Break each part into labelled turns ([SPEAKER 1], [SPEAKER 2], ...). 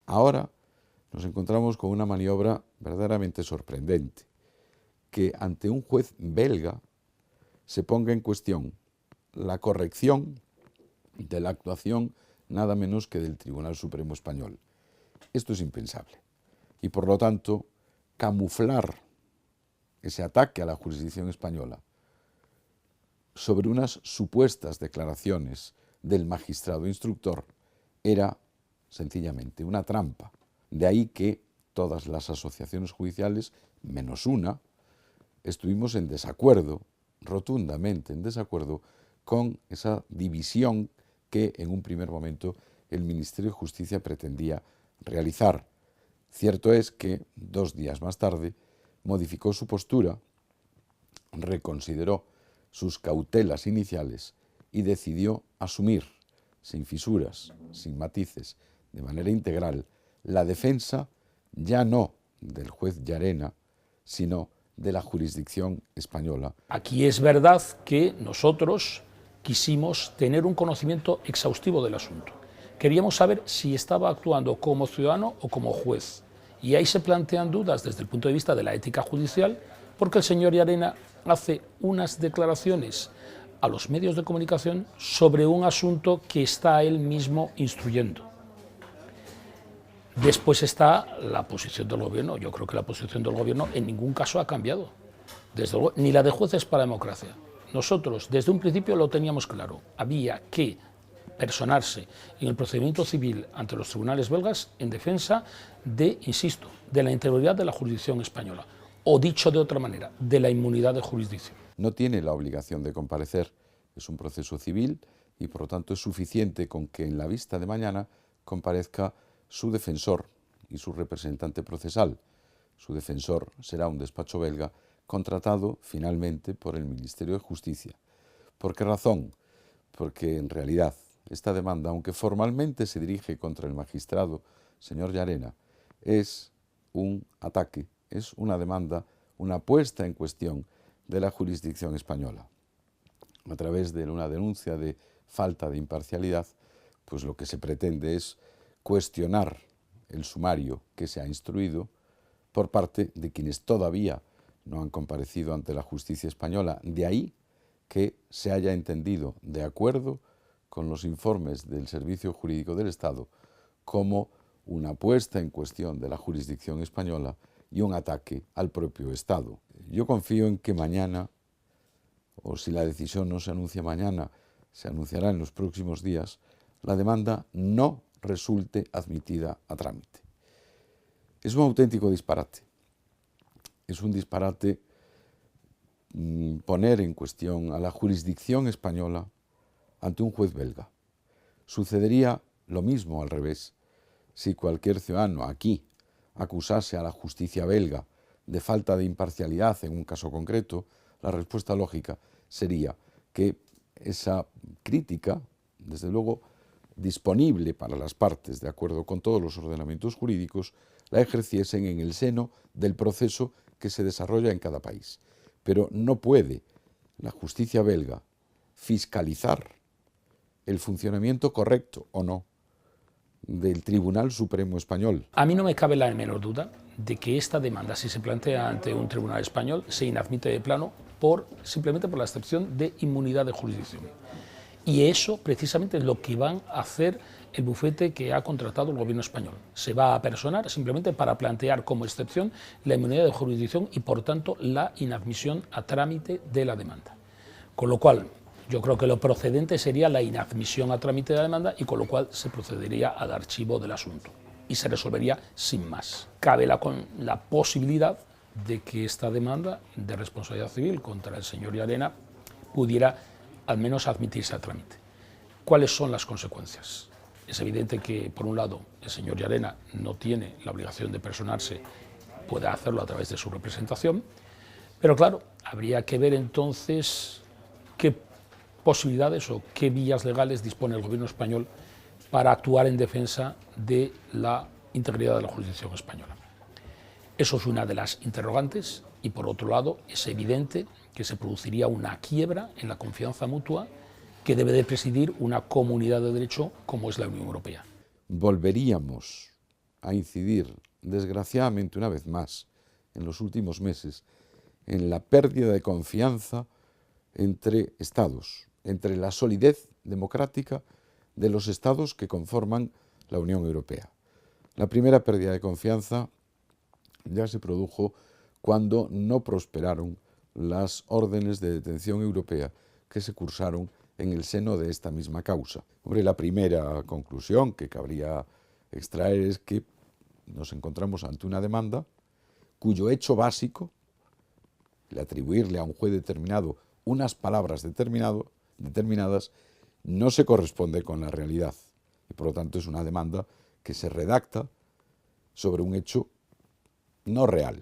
[SPEAKER 1] Ahora nos encontramos con una maniobra verdaderamente sorprendente, que ante un juez belga se ponga en cuestión la corrección de la actuación nada menos que del Tribunal Supremo Español. Esto es impensable. Y por lo tanto, camuflar ese ataque a la jurisdicción española sobre unas supuestas declaraciones del magistrado instructor era sencillamente una trampa. De ahí que todas las asociaciones judiciales, menos una, estuvimos en desacuerdo, rotundamente en desacuerdo, con esa división que en un primer momento el Ministerio de Justicia pretendía realizar. Cierto es que 2 días más tarde modificó su postura, reconsideró sus cautelas iniciales y decidió asumir, sin fisuras, sin matices, de manera integral, la defensa ya no del juez Llarena, sino de la jurisdicción española.
[SPEAKER 2] Aquí es verdad que nosotros quisimos tener un conocimiento exhaustivo del asunto. Queríamos saber si estaba actuando como ciudadano o como juez. Y ahí se plantean dudas desde el punto de vista de la ética judicial, porque el señor Llarena hace unas declaraciones a los medios de comunicación sobre un asunto que está él mismo instruyendo. Después está la posición del gobierno. Yo creo que la posición del gobierno en ningún caso ha cambiado. Desde luego, ni la de Jueces para la Democracia. Nosotros desde un principio lo teníamos claro. Había que personarse en el procedimiento civil ante los tribunales belgas en defensa de, insisto, de la integridad de la jurisdicción española. O dicho de otra manera, de la inmunidad de jurisdicción.
[SPEAKER 1] No tiene la obligación de comparecer. Es un proceso civil y por lo tanto es suficiente con que en la vista de mañana comparezca su defensor y su representante procesal. Su defensor será un despacho belga contratado finalmente por el Ministerio de Justicia. ¿Por qué razón? Porque en realidad esta demanda, aunque formalmente se dirige contra el magistrado señor Llarena, es un ataque, es una demanda, una puesta en cuestión de la jurisdicción española. A través de una denuncia de falta de imparcialidad, pues lo que se pretende es cuestionar el sumario que se ha instruido por parte de quienes todavía no han comparecido ante la justicia española. De ahí que se haya entendido, de acuerdo con los informes del Servicio Jurídico del Estado, como una puesta en cuestión de la jurisdicción española y un ataque al propio Estado. Yo confío en que mañana, o si la decisión no se anuncia mañana, se anunciará en los próximos días, la demanda no resulte admitida a trámite. Es un auténtico disparate. Es un disparate poner en cuestión a la jurisdicción española ante un juez belga. Sucedería lo mismo al revés si cualquier ciudadano aquí acusase a la justicia belga de falta de imparcialidad en un caso concreto. La respuesta lógica sería que esa crítica, desde luego disponible para las partes, de acuerdo con todos los ordenamientos jurídicos, la ejerciesen en el seno del proceso que se desarrolla en cada país. Pero no puede la justicia belga fiscalizar el funcionamiento correcto o no del Tribunal Supremo Español.
[SPEAKER 2] A mí no me cabe la menor duda de que esta demanda, si se plantea ante un tribunal español, se inadmite de plano simplemente por la excepción de inmunidad de jurisdicción. Y eso precisamente es lo que van a hacer el bufete que ha contratado el gobierno español. Se va a personar simplemente para plantear como excepción la inmunidad de jurisdicción y por tanto la inadmisión a trámite de la demanda. Con lo cual, yo creo que lo procedente sería la inadmisión a trámite de la demanda y con lo cual se procedería al archivo del asunto y se resolvería sin más. Cabe la posibilidad de que esta demanda de responsabilidad civil contra el señor Llarena pudiera al menos admitirse a trámite. ¿Cuáles son las consecuencias? Es evidente que, por un lado, el señor Llarena no tiene la obligación de personarse, puede hacerlo a través de su representación, pero claro, habría que ver entonces qué posibilidades o qué vías legales dispone el gobierno español para actuar en defensa de la integridad de la jurisdicción española. Eso es una de las interrogantes y, por otro lado, es evidente que se produciría una quiebra en la confianza mutua que debe de presidir una comunidad de derecho como es la Unión Europea.
[SPEAKER 1] Volveríamos a incidir, desgraciadamente una vez más, en los últimos meses, en la pérdida de confianza entre Estados, entre la solidez democrática de los Estados que conforman la Unión Europea. La primera pérdida de confianza ya se produjo cuando no prosperaron las órdenes de detención europea que se cursaron en el seno de esta misma causa. Hombre, la primera conclusión que cabría extraer es que nos encontramos ante una demanda cuyo hecho básico, el atribuirle a un juez determinado unas palabras determinadas, no se corresponde con la realidad. Y por lo tanto es una demanda que se redacta sobre un hecho no real.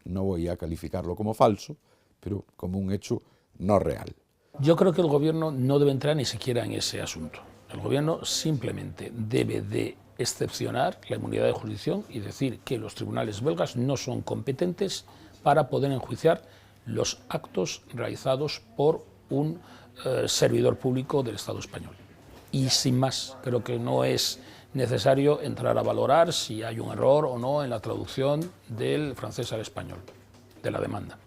[SPEAKER 1] No voy a calificarlo como falso, pero como un hecho no real.
[SPEAKER 2] Yo creo que el gobierno no debe entrar ni siquiera en ese asunto. El gobierno simplemente debe de excepcionar la inmunidad de jurisdicción y decir que los tribunales belgas no son competentes para poder enjuiciar los actos realizados por un servidor público del Estado español. Y sin más, creo que no es necesario entrar a valorar si hay un error o no en la traducción del francés al español, de la demanda.